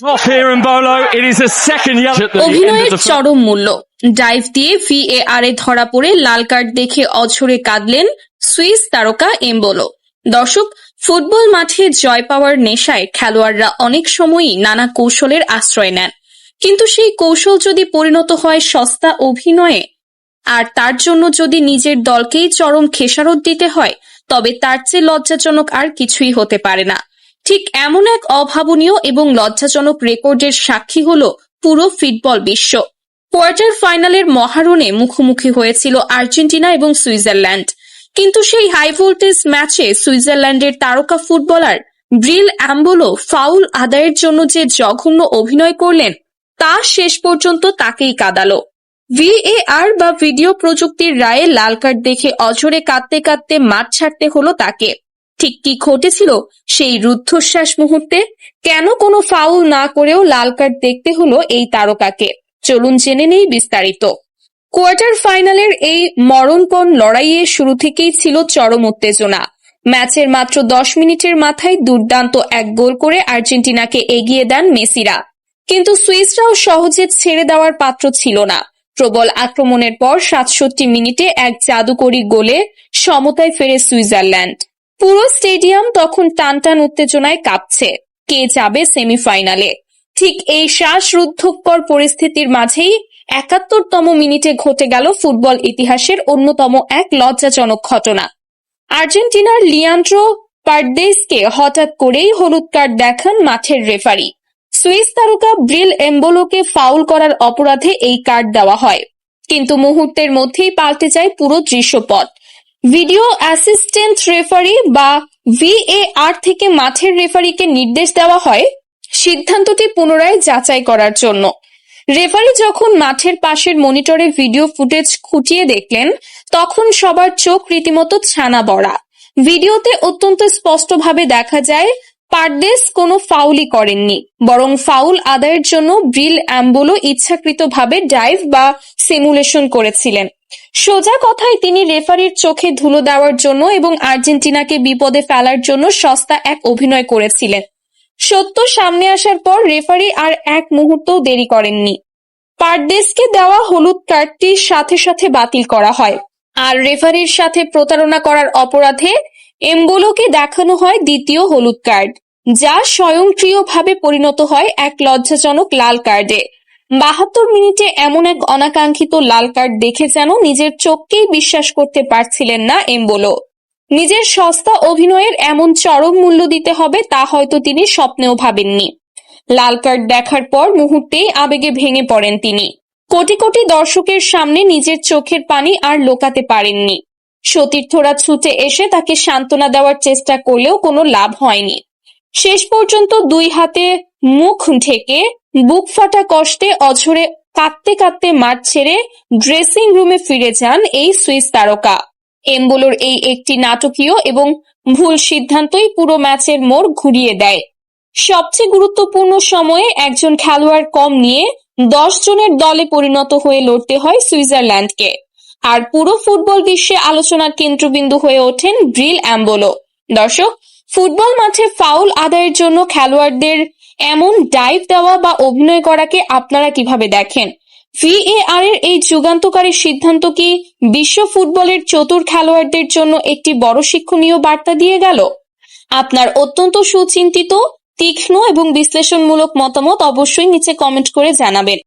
Off here in Bolo, it is a second yellow at the end অভিনয়ের of the চরম মূল্য। Dive দিয়ে VAR এ ধরা পড়ে লাল কার্ড দেখে অঝরে কাঁদলেন সুইস তারকা এমবোলো। দর্শক, ফুটবল মাঠে জয় পাওয়ার নেশায় খেলোয়াড়রা অনেক সময়ই নানা কৌশলের আশ্রয় নেন, কিন্তু সেই কৌশল যদি পরিণত হয় সস্তা অভিনয়ে, আর তার জন্য যদি নিজের দলকেই চরম খেসারত দিতে হয়, তবে তার চেয়ে লজ্জাজনক আর কিছুই হতে পারে না। ঠিক এমন এক অভাবনীয় এবং লজ্জাজনক রেকর্ডের সাক্ষী হলো পুরো ফুটবল বিশ্ব। কোয়ার্টার ফাইনালের মহারণে মুখোমুখি হয়েছিল আর্জেন্টিনা এবং সুইজারল্যান্ড, কিন্তু সেই হাই ভোল্টেজ ম্যাচে সুইজারল্যান্ডের তারকা ফুটবলার ব্রিল এমবোলো ফাউল আদায়ের জন্য যে জঘন্য অভিনয় করলেন, তা শেষ পর্যন্ত তাকেই কাঁদালো। VAR বা ভিডিও প্রযুক্তির রায়ে লাল কার্ড দেখে অঝরে কাঁদতে কাঁদতে মাঠ ছাড়তে হলো তাকে। ঠিক কি ঘটেছিল সেই রুদ্ধশ্বাস মুহূর্তে? কেন কোনো ফাউল না করেও লাল কার্ড দেখতে হলো এই তারকাকে? চলুন জেনে নেই বিস্তারিত। কোয়ার্টার ফাইনালের এই মরণপণ লড়াইয়ে শুরু থেকেই ছিল চরম উত্তেজনা। ম্যাচের মাত্র 10 মিনিটের মাথায় দুর্দান্ত এক গোল করে আর্জেন্টিনাকে এগিয়ে দেন মেসিরা, কিন্তু সুইসরাও সহজে ছেড়ে দেওয়ার পাত্র ছিল না। প্রবল আক্রমণের পর 67 মিনিটে এক জাদুকরী গোলে সমতায় ফেরে সুইজারল্যান্ড। পুরো স্টেডিয়াম তখন টানটান উত্তেজনায় কাঁপছে, কে যাবে সেমিফাইনালে। ঠিক এই শ্বাসরুদ্ধকর পরিস্থিতির মাঝেই 71তম মিনিটে ঘটে গেল ফুটবল ইতিহাসের অন্যতম এক লজ্জাজনক ঘটনা। আর্জেন্টিনার লিয়ান্ড্রো পারদেসকে হঠাৎ করেই হলুদ কার্ড দেখান মাঠের রেফারি। সুইস তারকা ব্রিল এমবোলোকে ফাউল করার অপরাধে এই কার্ড দেওয়া হয়, কিন্তু মুহূর্তের মধ্যেই পাল্টে যায় পুরো দৃশ্যপট। ভিডিও অ্যাসিস্ট্যান্ট রেফারি বা VAR থেকে মাঠের রেফারিকে নির্দেশ দেওয়া হয় সিদ্ধান্তটি পুনরায় যাচাই করার জন্য। রেফারি যখন মাঠের পাশের মনিটরে ভিডিও ফুটেজ খুঁটিয়ে দেখলেন, তখন সবার চোখ রীতিমতো ছানা বড়া। ভিডিওতে অত্যন্ত স্পষ্টভাবে দেখা যায় পারদেস কোনো ফাউলই করেননি, বরং ফাউল আদায়ের জন্য ব্রিল এমবোলো ইচ্ছাকৃতভাবে ডাইভ বা সিমুলেশন করেছিলেন। সোজা কথায় তিনি রেফারির চোখে ধুলো দেওয়ার জন্য এবং আর্জেন্টিনাকে বিপদে ফেলার জন্য সস্তা এক অভিনয় করেছিলেন। সত্য সামনে আসার পর রেফারি আর এক মুহূর্তও দেরি করেননি। পারদেসকে দেওয়া হলুদ কার্ডটি সাথে সাথে বাতিল করা হয়, আর রেফারির সাথে প্রতারণা করার অপরাধে এমবোলোকে দেখানো হয় দ্বিতীয় হলুদ কার্ড, যা স্বয়ংক্রিয়ভাবে পরিণত হয় এক লজ্জাজনক লাল কার্ডে। 72 মিনিটে এমন এক অনাকাঙ্ক্ষিত লাল কার্ড দেখে যেন নিজের চোখকেই বিশ্বাস করতে পারছিলেন না এমবোলো। নিজের সস্তা অভিনয়ের এমন চরম মূল্য দিতে হবে তা হয়তো তিনি স্বপ্নেও ভাবেননি। লাল কার্ড দেখার পর মুহূর্তেই আবেগে ভেঙে পড়েন তিনি। কোটি কোটি দর্শকের সামনে নিজের চোখের পানি আর লোকাতে পারেননি। সতীর্থরা ছুটে এসে তাকে সান্ত্বনা দেওয়ার চেষ্টা করলেও কোনো লাভ হয়নি। শেষ পর্যন্ত দুই হাতে মুখ ঢেকে বুক ফাটা কষ্টে অঝরে কাঁদতে কাঁদতে মাঠ ছেড়ে ড্রেসিং রুমে ফিরে যান এই সুইস তারকা। এমবোলোর এই একটি নাটকীয় এবং ভুল সিদ্ধান্তই পুরো ম্যাচের মোড় ঘুরিয়ে দেয়। সবচেয়ে গুরুত্বপূর্ণ সময়ে একজন খেলোয়াড় কম নিয়ে 10 জনের দলে পরিণত হয়ে লড়তে হয় সুইজারল্যান্ডকে, আর পুরো ফুটবল বিশ্বে আলোচনার কেন্দ্রবিন্দু হয়ে ওঠেন ব্রিল এমবোলো। দর্শক, ফুটবল মাঠে ফাউল আদায়ের জন্য খেলোয়াড়দের এমন ডাইভ দেওয়া বা অভিনয় করাকে আপনারা কিভাবে দেখেন? VAR এর এই যুগান্তকারী সিদ্ধান্ত কি বিশ্ব ফুটবলের চতুর খেলোয়াড়দের জন্য একটি বড় শিক্ষণীয় বার্তা দিয়ে গেল? আপনার অত্যন্ত সুচিন্তিত, তীক্ষ্ণ এবং বিশ্লেষণমূলক মতামত অবশ্যই নিচে কমেন্ট করে জানাবেন।